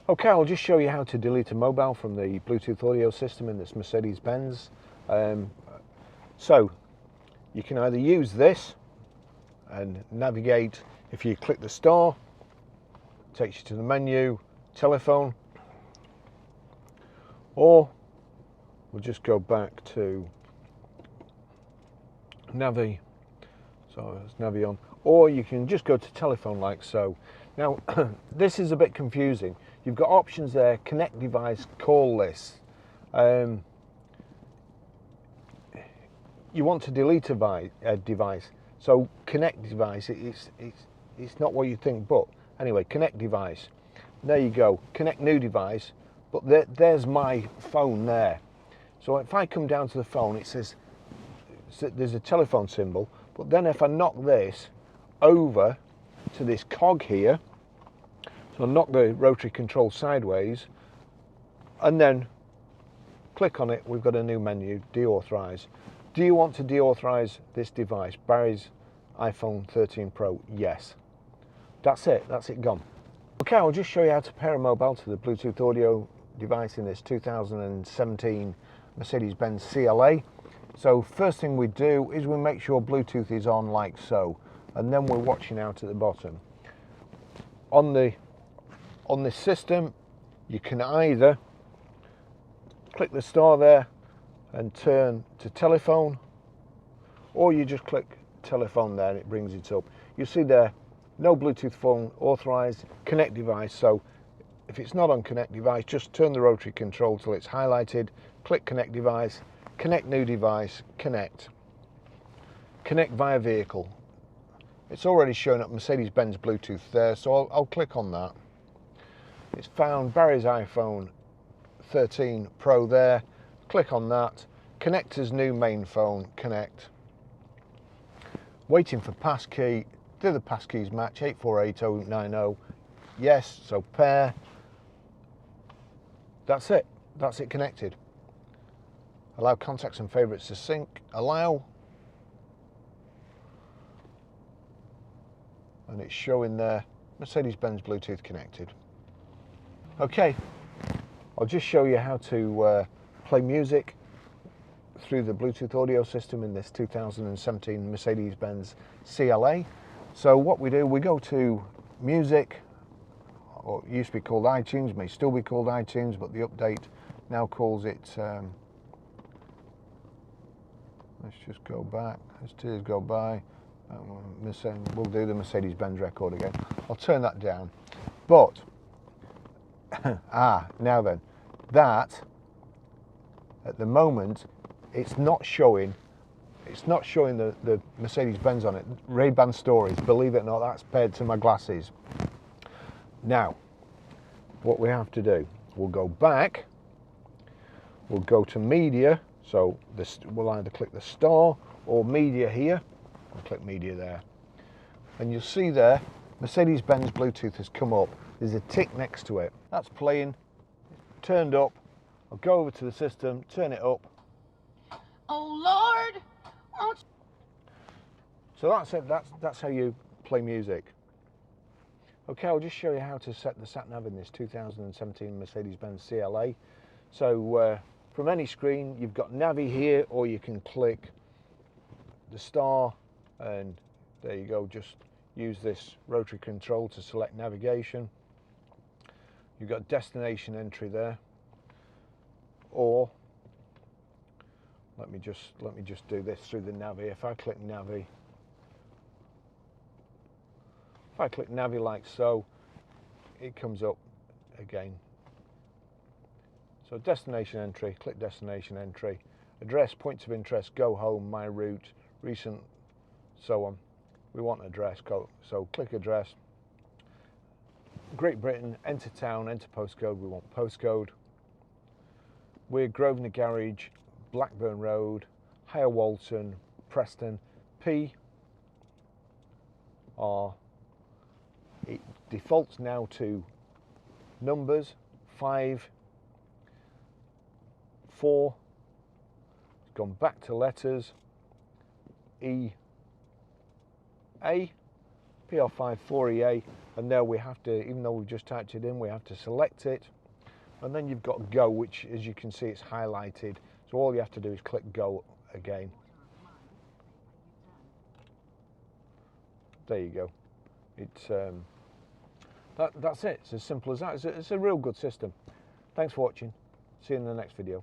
Okay, I'll just show you how to delete a mobile from the Bluetooth audio system in this Mercedes-Benz. So you can either use this and navigate. If you click the star, it takes you to the menu, telephone, or we'll just go back to Navi. So it's Navi on, or you can just go to telephone like so. Now this is a bit confusing. You've got options there: connect device, call list. You want to delete a device, so connect device. It's not what you think, but anyway, connect device. There you go. Connect new device. But there's my phone there. So if I come down to the phone, it says there's a telephone symbol. But then if I knock this over to this cog here, so I'll knock the rotary control sideways and then click on it, we've got a new menu, deauthorize. Do you want to deauthorize this device, Barry's iPhone 13 Pro? Yes. That's it gone. Okay, I'll just show you how to pair a mobile to the Bluetooth audio device in this 2017 Mercedes-Benz CLA. So first thing we do is we make sure Bluetooth is on like so, and then we're watching out at the bottom. On this system, you can either click the star there and turn to telephone, or you just click telephone there and it brings it up. You see there, no Bluetooth phone authorized, connect device. So if it's not on connect device, just turn the rotary control till it's highlighted, click connect device, connect new device, connect via vehicle. It's already showing up Mercedes-Benz Bluetooth there, so I'll click on that. It's found Barry's iPhone 13 Pro there. Click on that. Connect as new main phone, connect. Waiting for passkey. Do the passkeys match? 848090. Yes, so pair. That's it connected. Allow contacts and favorites to sync. Allow. And it's showing there Mercedes-Benz Bluetooth connected. Okay, I'll just show you how to play music through the Bluetooth audio system in this 2017 Mercedes-Benz CLA. So what we do, we go to music, or it used to be called iTunes, may still be called iTunes, but the update now calls it, let's just go back, as tears go by, we'll do the Mercedes-Benz record again. I'll turn that down, but, now then, that, at the moment, it's not showing the Mercedes-Benz on it. Ray-Ban Stories, believe it or not, that's paired to my glasses. Now, what we have to do, we'll go back, we'll go to media, so we'll either click the star or media here, and click media there. And you'll see there, Mercedes-Benz Bluetooth has come up. There's a tick next to it. That's playing, turned up. I'll go over to the system, turn it up. Oh Lord! So that's it, that's how you play music. Okay, I'll just show you how to set the sat-nav in this 2017 Mercedes-Benz CLA. So from any screen, you've got Navi here, or you can click the star, and there you go, just use this rotary control to select navigation. You've got destination entry there, or let me just do this through the Navi. If I click Navi, like so, it comes up again. So destination entry, click destination entry, address, points of interest, go home, my route, recent, so on. We want address, so click address. Great Britain, enter town, enter postcode, we want postcode. We're Grosvenor Garage, Blackburn Road, Higher Walton, Preston, P, R. It defaults now to numbers, 5, 4, it's gone back to letters, E, A, PR5 4EA, And now we have to, even though we've just typed it in, we have to select it. And then you've got go, which as you can see, it's highlighted. So all you have to do is click go again. There you go. It's that's it. It's as simple as that. It's a real good system. Thanks for watching. See you in the next video.